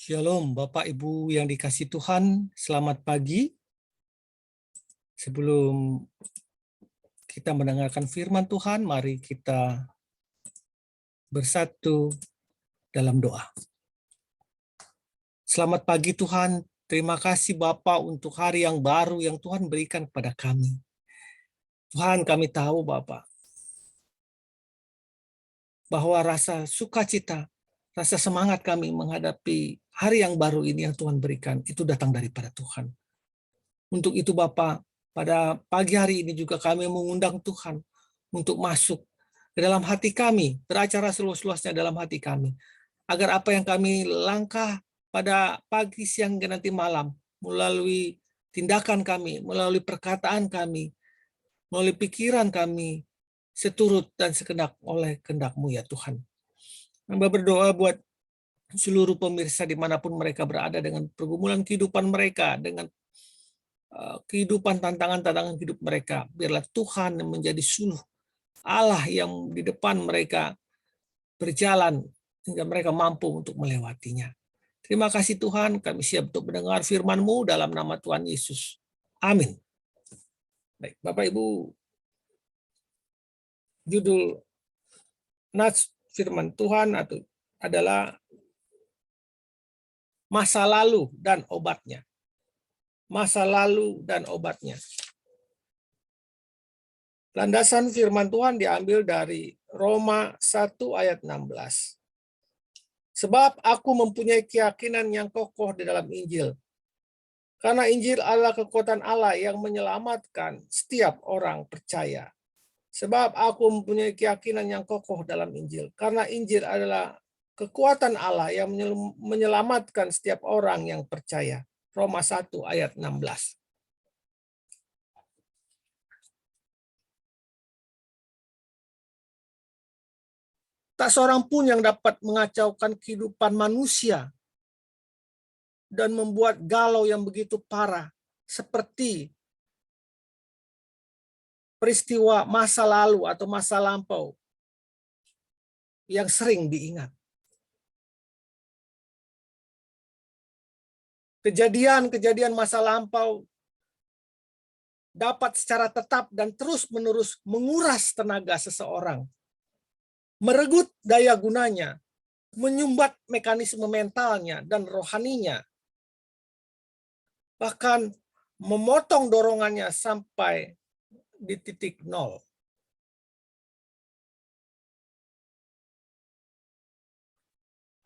Shalom, Bapak Ibu yang dikasihi Tuhan, selamat pagi. Sebelum kita mendengarkan firman Tuhan, mari kita bersatu dalam doa. Selamat pagi Tuhan, terima kasih Bapak untuk hari yang baru yang Tuhan berikan kepada kami. Tuhan, kami tahu Bapak, bahwa rasa sukacita, rasa semangat kami menghadapi hari yang baru ini yang Tuhan berikan, itu datang daripada Tuhan. Untuk itu Bapak, pada pagi hari ini juga kami mengundang Tuhan untuk masuk ke dalam hati kami, beracara seluas-luasnya dalam hati kami. Agar apa yang kami langkah pada pagi, siang, dan nanti malam, melalui tindakan kami, melalui perkataan kami, melalui pikiran kami, seturut dan sekendak oleh kehendak-Mu ya Tuhan. Hamba berdoa buat seluruh pemirsa dimanapun mereka berada dengan pergumulan kehidupan mereka, dengan kehidupan tantangan-tantangan hidup mereka. Biarlah Tuhan yang menjadi suluh, Allah yang di depan mereka berjalan hingga mereka mampu untuk melewatinya. Terima kasih Tuhan, kami siap untuk mendengar firman-Mu dalam nama Tuhan Yesus. Amin. Baik, Bapak Ibu, judul nats firman Tuhan adalah masa lalu dan obatnya. Masa lalu dan obatnya. Landasan firman Tuhan diambil dari Roma 1 ayat 16. Sebab aku mempunyai keyakinan yang kokoh di dalam Injil. Karena Injil adalah kekuatan Allah yang menyelamatkan setiap orang percaya. Sebab aku mempunyai keyakinan yang kokoh dalam Injil. Karena Injil adalah kekuatan Allah yang menyelamatkan setiap orang yang percaya. Roma 1 ayat 16. Tak seorang pun yang dapat mengacaukan kehidupan manusia dan membuat galau yang begitu parah seperti peristiwa masa lalu atau masa lampau yang sering diingat. Kejadian-kejadian masa lampau dapat secara tetap dan terus-menerus menguras tenaga seseorang, merenggut daya gunanya, menyumbat mekanisme mentalnya dan rohaninya, bahkan memotong dorongannya sampai di titik nol.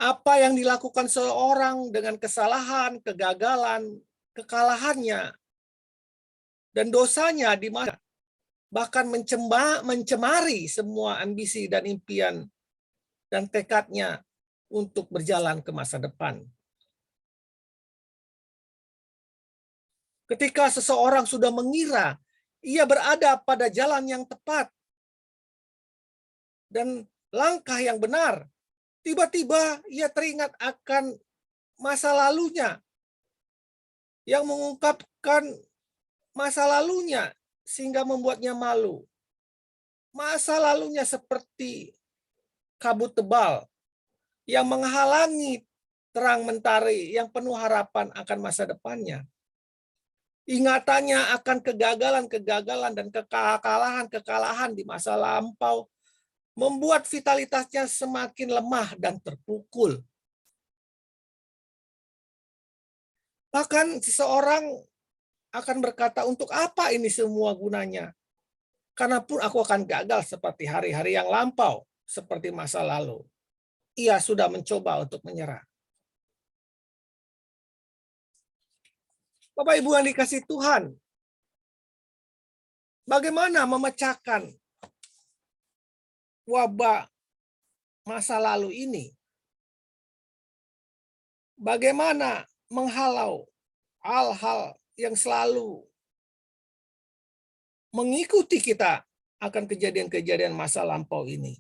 Apa yang dilakukan seorang dengan kesalahan, kegagalan, kekalahannya, dan dosanya di mana bahkan mencemari semua ambisi dan impian dan tekadnya untuk berjalan ke masa depan. Ketika seseorang sudah mengira ia berada pada jalan yang tepat dan langkah yang benar, tiba-tiba ia teringat akan masa lalunya yang mengungkapkan masa lalunya sehingga membuatnya malu. Masa lalunya seperti kabut tebal yang menghalangi terang mentari yang penuh harapan akan masa depannya. Ingatannya akan kegagalan-kegagalan dan kekalahan-kekalahan di masa lampau membuat vitalitasnya semakin lemah dan terpukul. Bahkan seseorang akan berkata, untuk apa ini semua gunanya? Karena pun aku akan gagal seperti hari-hari yang lampau, seperti masa lalu. Ia sudah mencoba untuk menyerah. Bapak Ibu yang dikasihi Tuhan, bagaimana memecahkan wabah masa lalu ini? Bagaimana menghalau hal-hal yang selalu mengikuti kita akan kejadian-kejadian masa lampau ini?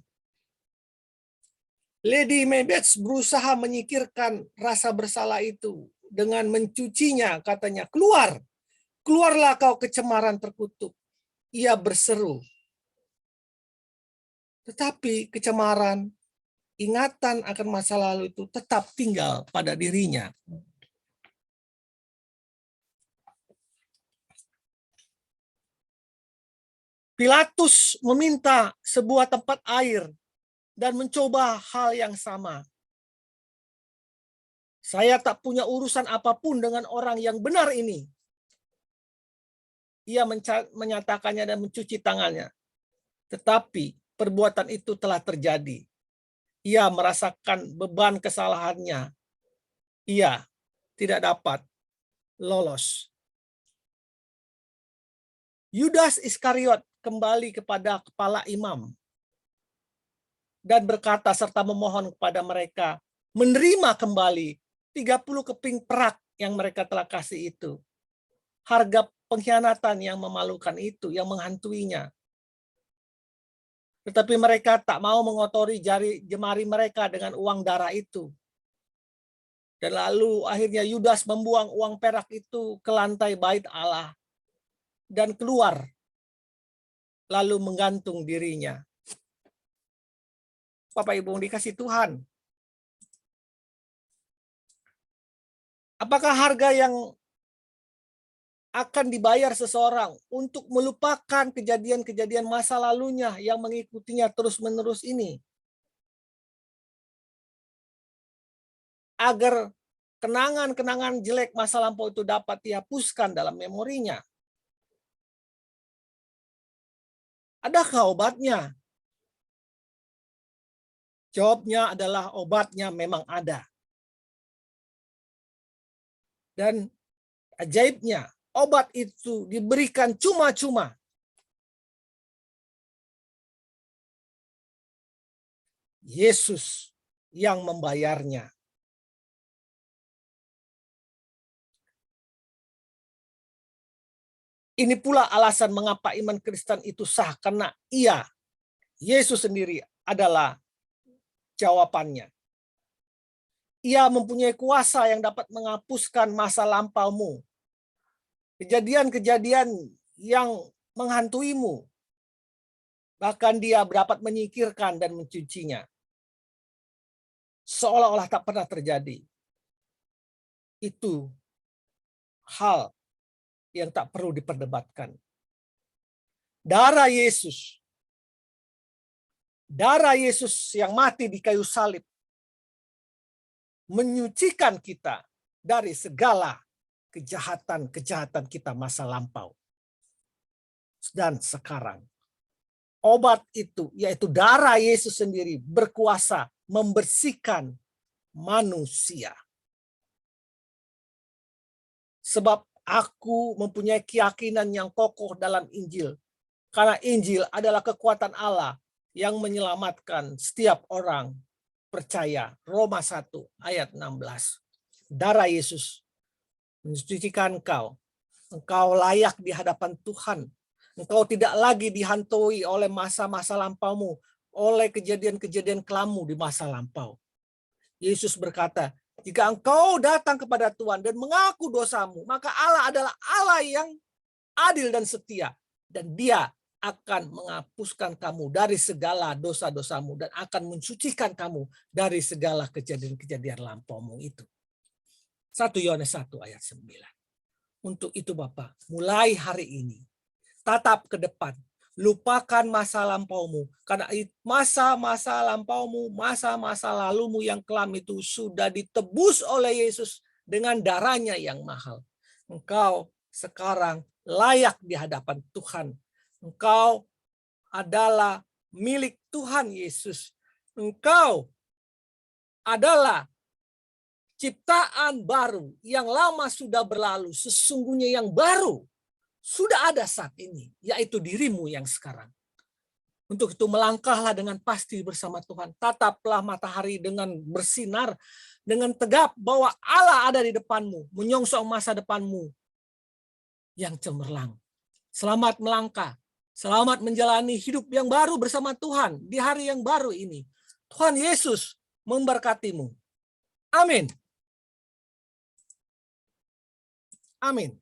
Lady Macbeth berusaha menyingkirkan rasa bersalah itu dengan mencucinya, katanya, keluarlah kau kecemaran terkutuk. Ia berseru. Tetapi kecemaran ingatan akan masa lalu itu tetap tinggal pada dirinya. Pilatus meminta sebuah tempat air dan mencoba hal yang sama. Saya tak punya urusan apapun dengan orang yang benar ini. Ia menyatakannya dan mencuci tangannya. Tetapi perbuatan itu telah terjadi. Ia merasakan beban kesalahannya. Ia tidak dapat lolos. Yudas Iskariot kembali kepada kepala imam dan berkata serta memohon kepada mereka menerima kembali 30 keping perak yang mereka telah kasih itu. Harga pengkhianatan yang memalukan itu, yang menghantuinya. Tetapi mereka tak mau mengotori jemari mereka dengan uang darah itu. Dan lalu akhirnya Yudas membuang uang perak itu ke lantai bait Allah dan keluar, lalu menggantung dirinya. Bapak Ibu dikasih Tuhan, apakah harga yang akan dibayar seseorang untuk melupakan kejadian-kejadian masa lalunya yang mengikutinya terus-menerus ini? Agar kenangan-kenangan jelek masa lampau itu dapat dihapuskan dalam memorinya. Adakah obatnya? Jawabnya adalah obatnya memang ada. Dan ajaibnya, obat itu diberikan cuma-cuma. Yesus yang membayarnya. Ini pula alasan mengapa iman Kristen itu sah, karena Yesus sendiri adalah jawabannya. Ia mempunyai kuasa yang dapat menghapuskan masa lampaumu. Kejadian-kejadian yang menghantuimu. Bahkan dia dapat menyingkirkan dan mencucinya. Seolah-olah tak pernah terjadi. Itu hal yang tak perlu diperdebatkan. Darah Yesus yang mati di kayu salib menyucikan kita dari segala kejahatan-kejahatan kita masa lampau. Dan sekarang, obat itu, yaitu darah Yesus sendiri, berkuasa membersihkan manusia. Sebab aku mempunyai keyakinan yang kokoh dalam Injil. Karena Injil adalah kekuatan Allah yang menyelamatkan setiap orang percaya. Roma 1 ayat 16. Darah Yesus mensucikan engkau. Engkau layak di hadapan Tuhan. Engkau tidak lagi dihantui oleh masa-masa lampaumu, oleh kejadian-kejadian kelamu di masa lampau. Yesus berkata, jika engkau datang kepada Tuhan dan mengaku dosamu, maka Allah adalah Allah yang adil dan setia. Dan Dia akan menghapuskan kamu dari segala dosa-dosamu dan akan mensucikan kamu dari segala kejadian-kejadian lampaumu itu. 1 Yohanes 1 ayat 9. Untuk itu Bapak, mulai hari ini, tatap ke depan, lupakan masa lampaumu, karena masa-masa lampaumu, masa-masa lalumu yang kelam itu sudah ditebus oleh Yesus dengan darahnya yang mahal. Engkau sekarang layak di hadapan Tuhan. Engkau adalah milik Tuhan Yesus. Engkau adalah ciptaan baru, yang lama sudah berlalu, sesungguhnya yang baru sudah ada saat ini, yaitu dirimu yang sekarang. Untuk itu melangkahlah dengan pasti bersama Tuhan. Tataplah matahari dengan bersinar, dengan tegap bahwa Allah ada di depanmu, menyongsong masa depanmu yang cemerlang. Selamat melangkah, selamat menjalani hidup yang baru bersama Tuhan di hari yang baru ini. Tuhan Yesus memberkatimu. Amin. Amin.